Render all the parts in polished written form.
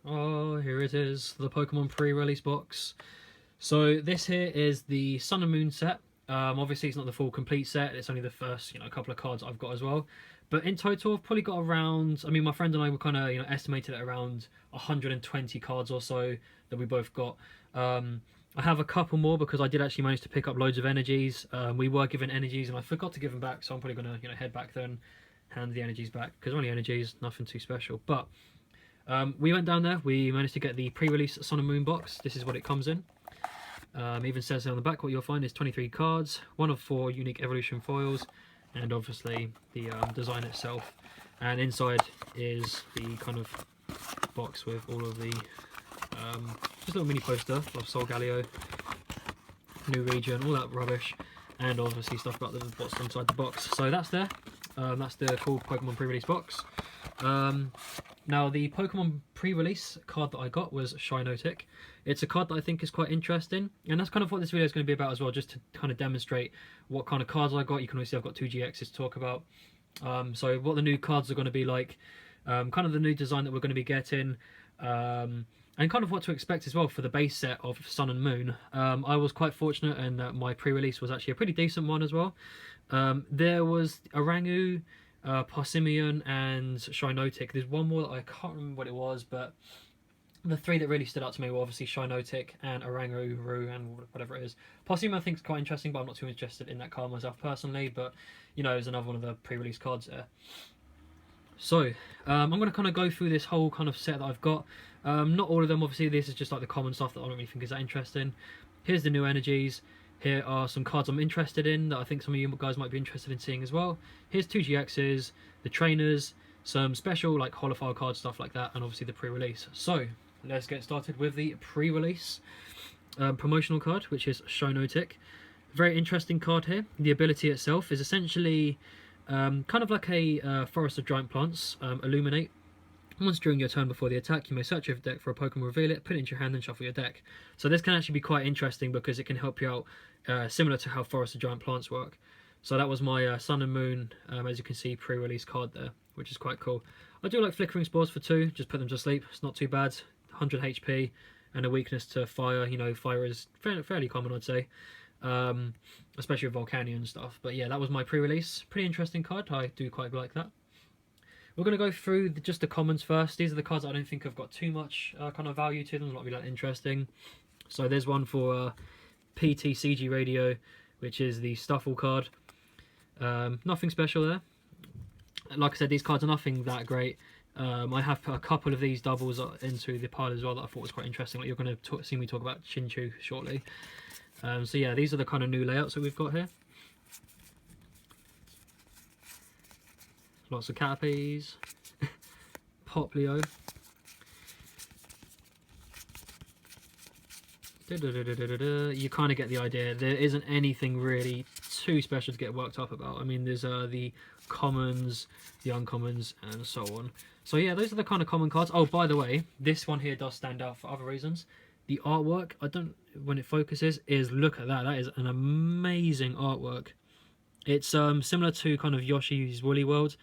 Oh, here it is, the Pokemon pre-release box. So this here is the Sun and Moon set. Obviously it's not the full complete set, it's only the first, couple of cards I've got as well. But in total I've probably got around, I mean my friend and I were kind of, estimated at around 120 cards or so that we both got. I have a couple more because I did actually manage to pick up loads of energies. We were given energies and I forgot to give them back, so I'm probably going to head back there and hand the energies back, because only energies, nothing too special. But we went down there, we managed to get the pre-release Sun and Moon box. This is what it comes in. Even says there on the back what you'll find is 23 cards, 1 of 4 unique evolution foils, and obviously the design itself. And inside is the kind of box with all of the just a little mini poster of Solgaleo, new region, all that rubbish, and obviously stuff about what's inside the box. So that's there. That's the cool Pokemon pre-release box. Now the Pokemon pre-release card that I got was Shinotic. It's a card that I think is quite interesting, and that's kind of what this video is going to be about as well, just to kind of demonstrate what kind of cards I got. You can always see I've got 2 GXs to talk about. So what the new cards are going to be like, kind of the new design that we're going to be getting, and kind of what to expect as well for the base set of Sun and Moon. I was quite fortunate in that my pre-release was actually a pretty decent one as well. There was Orangu, Parsimeon and Shinotic. There's one more that I can't remember what it was, but the 3 that really stood out to me were obviously Shinotic and Orangu, and whatever it is. Parsimeon I think is quite interesting, but I'm not too interested in that card myself personally, but it's another one of the pre-release cards there. So I'm going to kind of go through this whole kind of set that I've got. Not all of them, obviously. This is just like the common stuff that I don't really think is that interesting. Here's the new energies. Here are some cards I'm interested in that I think some of you guys might be interested in seeing as well. Here's 2 GXs, the trainers, some special like holophile card stuff like that, and obviously the pre-release. So let's get started with the pre-release promotional card, which is Shinotic. Very interesting card here. The ability itself is essentially kind of like a Forest of Giant Plants, Illuminate. Once during your turn before the attack, you may search your deck for a Pokemon, reveal it, put it into your hand and shuffle your deck. So this can actually be quite interesting because it can help you out, similar to how Forest of Giant Plants work. So that was my Sun and Moon, as you can see, pre-release card there, which is quite cool. I do like Flickering Spores for 2, just put them to sleep, it's not too bad. 100 HP and a weakness to fire. Fire is fairly common, I'd say, especially with Volcanion and stuff. But yeah, that was my pre-release. Pretty interesting card, I do quite like that. We're going to go through just the commons first. These are the cards that I don't think have got too much kind of value to them, not really that interesting. So there's one for TCG Radio, which is the Stuffle card. Nothing special there. Like I said, these cards are nothing that great. I have put a couple of these doubles into the pile as well that I thought was quite interesting. Like you're going to see me talk about Chinchu shortly. So yeah, these are the kind of new layouts that we've got here. Lots of Caterpies, Poplio, you kind of get the idea. There isn't anything really too special to get worked up about. I mean, there's the commons, the uncommons, and so on. So yeah, those are the kind of common cards. Oh, by the way, this one here does stand out for other reasons. The artwork, when it focuses, look at that. That is an amazing artwork. It's similar to kind of Yoshi's Woolly World.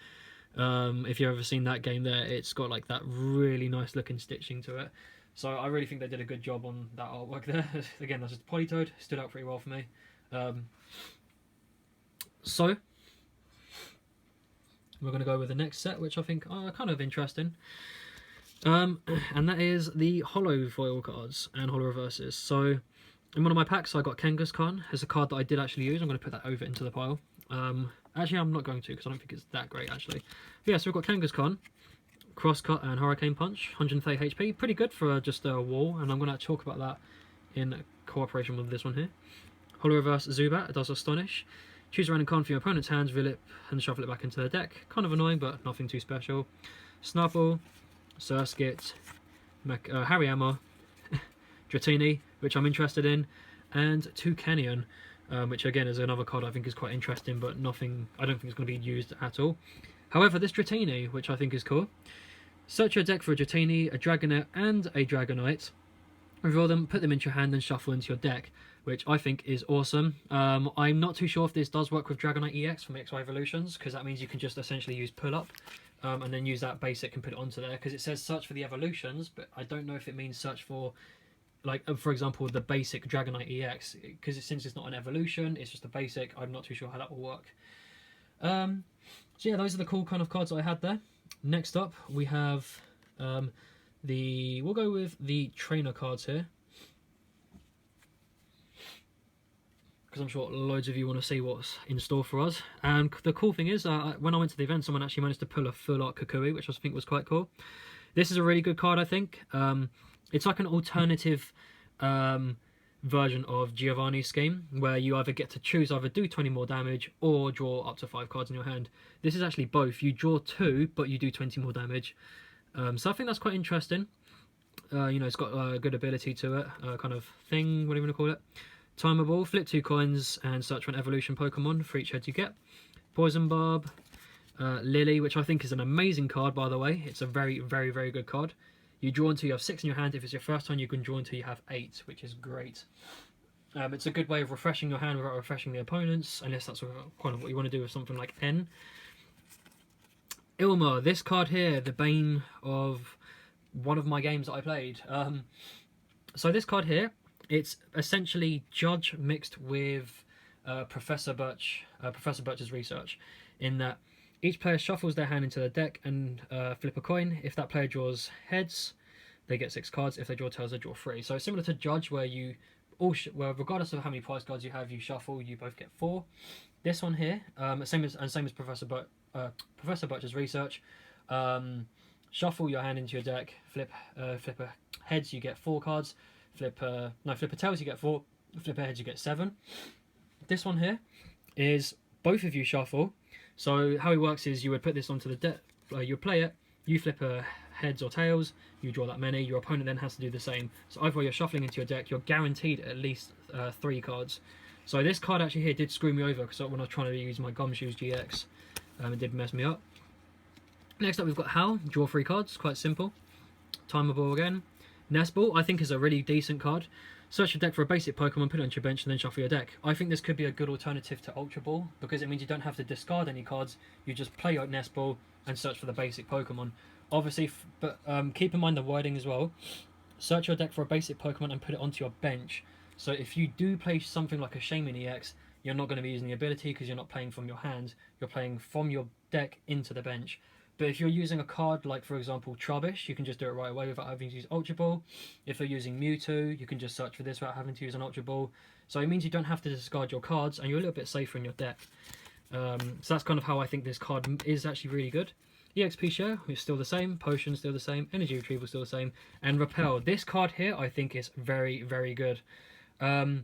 If you've ever seen that game there, it's got like that really nice looking stitching to it. So I really think they did a good job on that artwork there. Again, that's just Politoed, stood out pretty well for me. So we're going to go with the next set, which I think are kind of interesting. And that is the holo foil cards and holo reverses. So in one of my packs I got Kangaskhan as a card that I did actually use. I'm going to put that over into the pile. Actually I'm not going to, because I don't think it's that great actually. But yeah, so we've got Kangaskhan, Crosscut and Hurricane Punch, 130 HP, pretty good for just a wall, and I'm going to talk about that in cooperation with this one here. Holo Reverse Zubat, it does Astonish. Choose a random card from your opponent's hands, reveal it and shuffle it back into the deck. Kind of annoying, but nothing too special. Snubbull, Surskit, Hariyama, Dratini, which I'm interested in, and Toucannon, which again is another card I think is quite interesting, but nothing, I don't think it's going to be used at all. However, this Dratini, which I think is cool, search your deck for a Dratini, a Dragonair, and a Dragonite. Reveal them, put them into your hand, and shuffle into your deck, which I think is awesome. I'm not too sure if this does work with Dragonite EX from XY Evolutions, because that means you can just essentially use pull-up and then use that basic and put it onto there, because it says search for the evolutions, but I don't know if it means search for, like, for example, the basic Dragonite EX, because since it's not an evolution, it's just a basic. I'm not too sure how that will work. So yeah, those are the cool kind of cards that I had there. Next up, we have we'll go with the trainer cards here, because I'm sure loads of you want to see what's in store for us. And the cool thing is, when I went to the event, someone actually managed to pull a full art Kukui, which I think was quite cool. This is a really good card, I think. It's like an alternative version of Giovanni's scheme, where you either get to choose either do 20 more damage or draw up to 5 cards in your hand. This is actually both. You draw 2, but you do 20 more damage. So I think that's quite interesting. You know, it's got a good ability to it, kind of thing, what do you want to call it? Timeable, flip 2 coins and search for an evolution Pokemon for each head you get. Poison Barb, Lily, which I think is an amazing card, by the way. It's a very, very, very good card. You draw until you have 6 in your hand. If it's your first time, you can draw until you have 8, which is great. It's a good way of refreshing your hand without refreshing the opponents, unless that's kind of what you want to do with something like N. Ilma, this card here, the bane of one of my games that I played. So this card here, it's essentially Judge mixed with Professor Birch's research, in that each player shuffles their hand into the deck and flip a coin. If that player draws heads, they get 6 cards. If they draw tails, they draw 3. So it's similar to Judge, where you well, regardless of how many prize cards you have, you shuffle, you both get 4. This one here, same as Professor Birch's research. Shuffle your hand into your deck, flip a heads, you get 4 cards. Flip a tails, you get 4. Flip a heads, you get 7. This one here is both of you shuffle. So how it works is you would put this onto the deck, you play it, you flip a heads or tails, you draw that many, your opponent then has to do the same. So either way you're shuffling into your deck, you're guaranteed at least 3 cards. So this card actually here did screw me over, because when I was trying to use my Gumshoes GX, it did mess me up. Next up we've got Hal, draw 3 cards, quite simple. Timeable again. Nest Ball, I think, is a really decent card. Search your deck for a basic Pokemon, put it onto your bench, and then shuffle your deck. I think this could be a good alternative to Ultra Ball, because it means you don't have to discard any cards. You just play your Nest Ball and search for the basic Pokemon. Obviously, but keep in mind the wording as well. Search your deck for a basic Pokemon and put it onto your bench. So if you do play something like a Shaman EX, you're not going to be using the ability, because you're not playing from your hand. You're playing from your deck into the bench. But if you're using a card like, for example, Trubbish, you can just do it right away without having to use Ultra Ball. If you're using Mewtwo, you can just search for this without having to use an Ultra Ball. So it means you don't have to discard your cards, and you're a little bit safer in your deck. So that's kind of how I think this card is actually really good. EXP Share is still the same, Potion still the same, Energy Retrieval still the same, and Repel. This card here I think is very, very good. So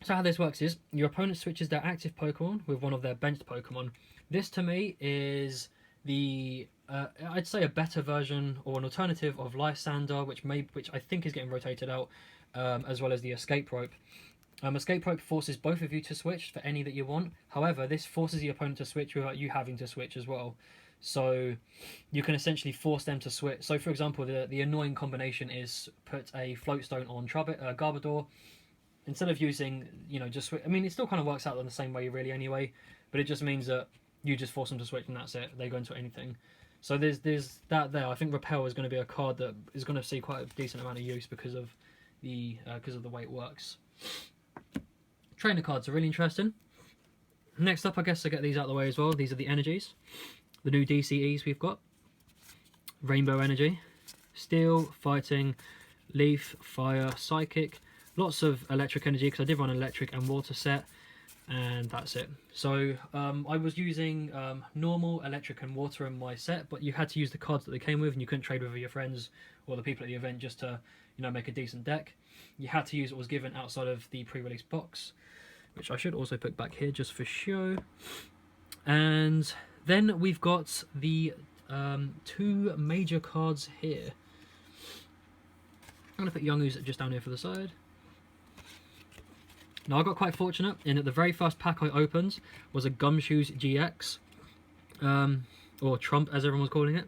how this works is, your opponent switches their active Pokemon with one of their benched Pokemon. This to me is the I'd say a better version or an alternative of Lysander, which I think is getting rotated out, as well as the Escape Rope. Escape Rope forces both of you to switch for any that you want. However, this forces the opponent to switch without you having to switch as well. So you can essentially force them to switch. So for example, the annoying combination is put a Floatstone on Garbodor. Instead of using, just switch. I mean, it still kind of works out in the same way really anyway, but it just means that you just force them to switch and that's it. They go into anything. So there's that there. I think Repel is going to be a card that is going to see quite a decent amount of use because of the way it works. Trainer cards are really interesting. Next up, I guess, to get these out of the way as well, these are the energies. The new DCEs we've got. Rainbow Energy, Steel, Fighting, Leaf, Fire, Psychic. Lots of Electric Energy, because I did run an Electric and Water set. And that's it. So I was using normal, electric and water in my set, but you had to use the cards that they came with, and you couldn't trade with your friends or the people at the event just to make a decent deck. You had to use what was given outside of the pre-release box, which I should also put back here just for show. And then we've got the 2 major cards here. I'm going to put Youngoos just down here for the side. Now I got quite fortunate in that the very first pack I opened was a Gumshoes GX, or Trump as everyone was calling it,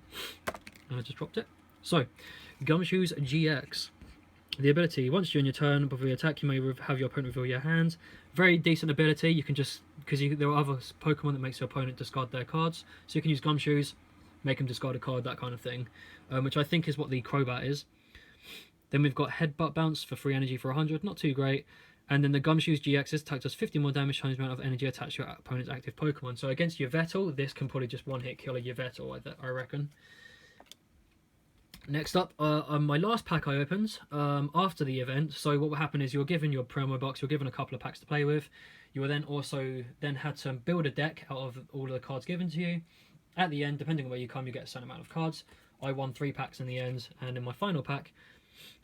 and I just dropped it. So, Gumshoes GX. The ability, once during your turn before you attack, you may have your opponent reveal your hand. Very decent ability. You can just, because there are other Pokemon that makes your opponent discard their cards, so you can use Gumshoes, make them discard a card, that kind of thing, which I think is what the Crobat is. Then we've got Headbutt Bounce for 3 energy for 100, not too great. And then the Gumshoes GXs attack does 50 more damage times the amount of energy attached to your opponent's active Pokemon. So against Yveltal, this can probably just one-hit kill a Yveltal, I reckon. Next up, on my last pack I opened after the event. So what will happen is you're given your promo box, you're given a couple of packs to play with. You will then also had to build a deck out of all of the cards given to you. At the end, depending on where you come, you get a certain amount of cards. I won 3 packs in the end, and in my final pack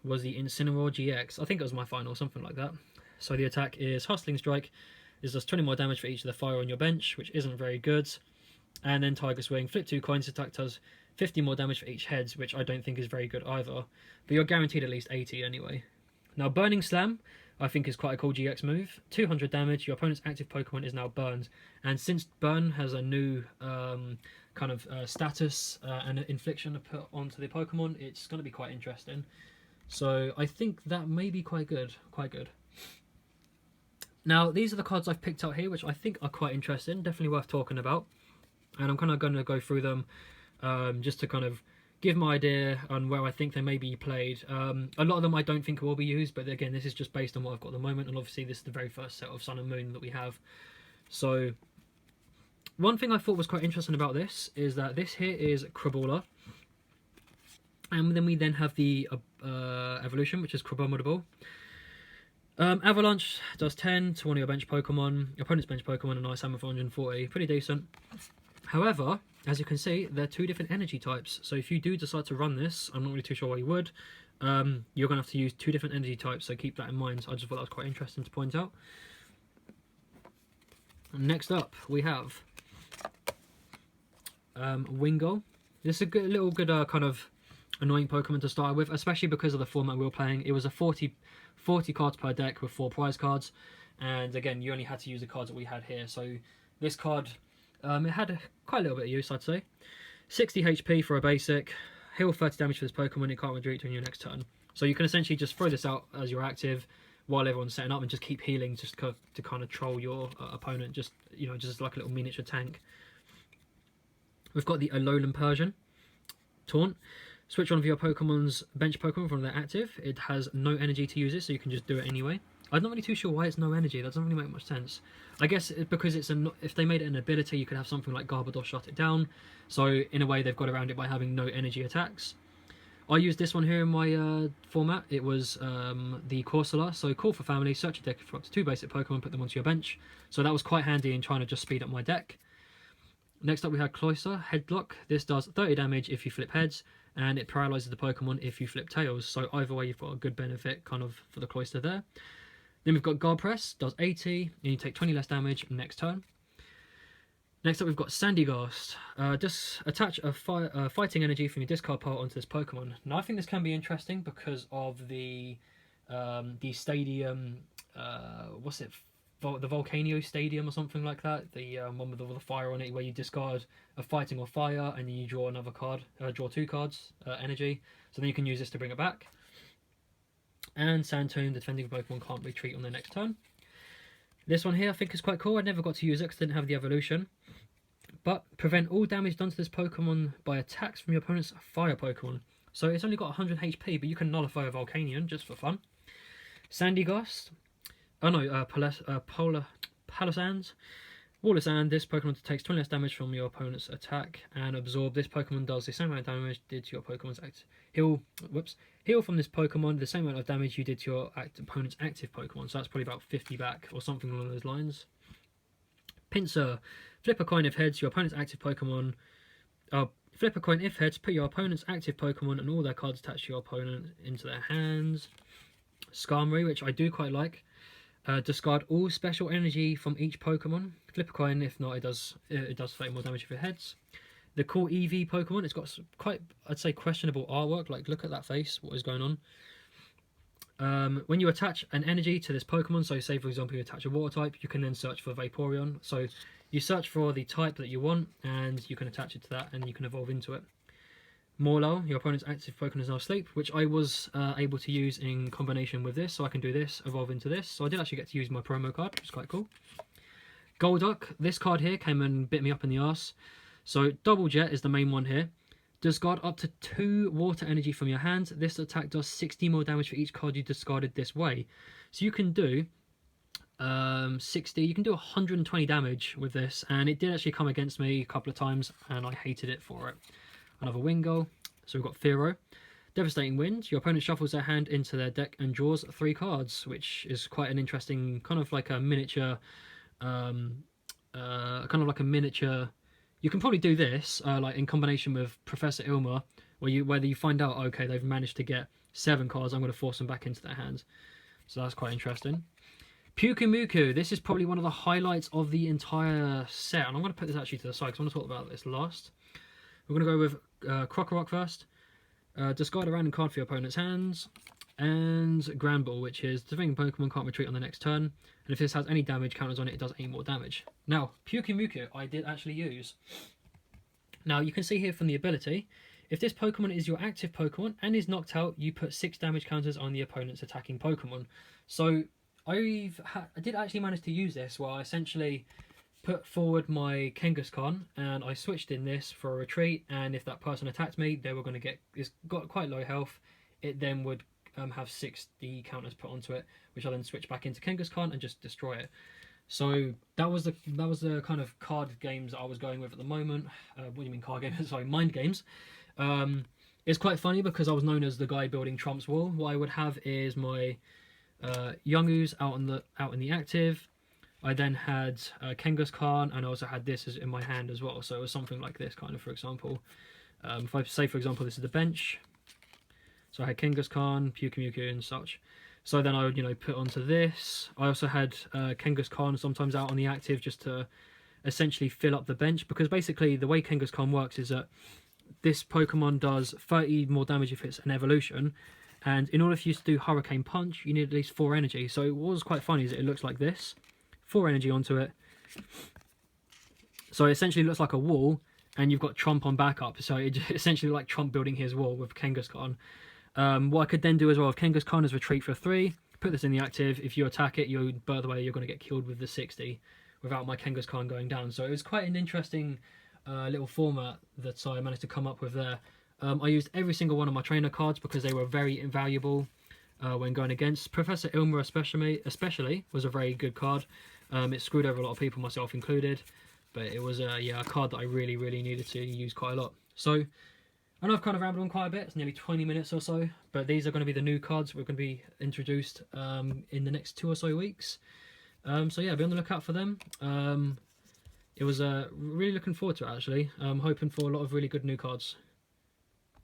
was the Incineroar GX. I think it was my final, something like that. So the attack is Hustling Strike. It does 20 more damage for each of the fire on your bench, which isn't very good. And then Tiger Swing, flip 2 coins, attack does 50 more damage for each heads, which I don't think is very good either. But you're guaranteed at least 80 anyway. Now Burning Slam, I think is quite a cool GX move. 200 damage, your opponent's active Pokemon is now burned. And since Burn has a new kind of status and infliction to put onto the Pokemon, it's going to be quite interesting. So I think that may be quite good. Now, these are the cards I've picked out here, which I think are quite interesting, definitely worth talking about. And I'm kind of going to go through them just to kind of give my idea on where I think they may be played. A lot of them I don't think will be used, but again, this is just based on what I've got at the moment, and obviously this is the very first set of Sun and Moon that we have. So, one thing I thought was quite interesting about this is that this here is Crabrawler. And then we have the evolution, which is Crabominable. Avalanche does 10 to one of your bench Pokemon. Your opponent's bench Pokemon, a nice hammer for 140. Pretty decent. However, as you can see, they're 2 different energy types. So if you do decide to run this, I'm not really too sure why you would, you're going to have to use 2 different energy types, so keep that in mind. I just thought that was quite interesting to point out. Next up, we have Wingull. This is a good kind of annoying Pokemon to start with, especially because of the format we were playing. It was a 40 cards per deck with 4 prize cards, and again, you only had to use the cards that we had here. So this card, it had quite a little bit of use, I'd say. 60 HP for a basic, heal 30 damage for this Pokemon, it can't retreat during your next turn. So you can essentially just throw this out as you're active while everyone's setting up and just keep healing just to kind of troll your opponent, just like a little miniature tank. We've got the Alolan Persian, Taunt. Switch one of your Pokemon's bench Pokemon from their active. It has no energy to use it, so you can just do it anyway. I'm not really too sure why it's no energy. That doesn't really make much sense. I guess because if they made it an ability, you could have something like Garbodor shut it down. So in a way, they've got around it by having no energy attacks. I used this one here in my format. It was the Corsola. So call for family, search a deck for up to 2 basic Pokemon, put them onto your bench. So that was quite handy in trying to just speed up my deck. Next up, we had Cloyster, Headlock. This does 30 damage if you flip heads, and it paralyzes the Pokemon if you flip tails. So either way, you've got a good benefit kind of for the Cloyster there. Then we've got Guard Press, does 80, and you take 20 less damage next turn. Next up, we've got Sandygast. Just attach a fighting energy from your discard pile onto this Pokemon. Now, I think this can be interesting because of the stadium. What's it? The Volcano Stadium or something like that. The one with all the fire on it, where you discard a fighting or fire, and then you draw another card. Draw 2 cards, energy. So then you can use this to bring it back. And Sandtomb, the defending Pokemon can't retreat on their next turn. This one here I think is quite cool. I never got to use it because I didn't have the evolution. But prevent all damage done to this Pokemon by attacks from your opponent's fire Pokemon. So it's only got 100 HP, but you can nullify a Volcanion just for fun. Sandygast. Oh no, Palossand. Wall of Sand, this Pokemon takes 20 less damage from your opponent's attack, and Absorb, this Pokemon does the same amount of damage did to your Pokemon's heal from this Pokemon the same amount of damage you did to your opponent's active Pokemon, so that's probably about 50 back or something along those lines. Pinsir, flip a coin if heads, your opponent's active Pokemon. Flip a coin if heads, put your opponent's active Pokemon and all their cards attached to your opponent into their hands. Skarmory, which I do quite like. Discard all special energy from each Pokemon. Flip a coin, if not, it does 30 more damage if it heads. The cool EV Pokemon, it's got quite, I'd say, questionable artwork. Like, look at that face, what is going on? When you attach an energy to this Pokemon, so say for example you attach a water type, you can then search for Vaporeon. So you search for the type that you want, and you can attach it to that, and you can evolve into it. Morlul, your opponent's active Pokemon is now asleep, which I was able to use in combination with this, so I can do this, evolve into this. So I did actually get to use my promo card, which is quite cool. Golduck, this card here came and bit me up in the arse. So Double Jet is the main one here. Discard up to 2 water energy from your hand. This attack does 60 more damage for each card you discarded this way. So you can do 60, you can do 120 damage with this, and it did actually come against me a couple of times and I hated it for it. Another Wingull. So we've got Fearow. Devastating Wind. Your opponent shuffles their hand into their deck and draws 3 cards, which is quite an interesting, kind of like a miniature, you can probably do this like in combination with Professor Ilma, whether you find out, okay, they've managed to get 7 cards, I'm going to force them back into their hands. So that's quite interesting. Pyukumuku. This is probably one of the highlights of the entire set, and I'm going to put this actually to the side because I want to talk about this last. We're going to go with Krokorok first. Discard a random card for your opponent's hands, and Grand Ball, which is defending Pokemon can't retreat on the next turn, and if this has any damage counters on it, it does 8 more damage. Now, Pyukumuku I did actually use. Now, you can see here from the ability, if this Pokemon is your active Pokemon and is knocked out, you put 6 damage counters on the opponent's attacking Pokemon. So, I did actually manage to use this, where I essentially put forward my Kangaskhan and I switched in this for a retreat, and if that person attacked me, they were going to get, it's got quite low health, it then would have 60 counters put onto it, which I then switch back into Kangaskhan and just destroy it. So that was the kind of card games that I was going with at the moment. What do you mean card games? Sorry, mind games. It's quite funny because I was known as the guy building Trump's wall. What I would have is my Youngoos out in the active. I then had Kangaskhan, and I also had this in my hand as well. So it was something like this, kind of, for example. If I say, for example, this is the bench. So I had Kangaskhan, Pyukumuku, and such. So then I would, put onto this. I also had Kangaskhan sometimes out on the active just to essentially fill up the bench. Because basically the way Kangaskhan works is that this Pokemon does 30 more damage if it's an evolution. And in order for you to do Hurricane Punch, you need at least 4 energy. So what was quite funny is that it looks like this. 4 energy onto it. So it essentially looks like a wall, and you've got Trump on backup. So it essentially like Trump building his wall with Kangaskhan. What I could then do as well, if Kangaskhan is retreat for 3, put this in the active. If you attack it, by the way, you're going to get killed with the 60 without my Kangaskhan going down. So it was quite an interesting little format that I managed to come up with there. I used every single one of my trainer cards because they were very invaluable when going against. Professor Ilma especially was a very good card. It screwed over a lot of people, myself included, but it was a card that I really, really needed to use quite a lot. So I know I've kind of rambled on quite a bit. It's nearly 20 minutes or so, but these are going to be the new cards we're going to be introduced in the next 2 or so weeks. So yeah, be on the lookout for them. It was really looking forward to it, actually. I'm hoping for a lot of really good new cards.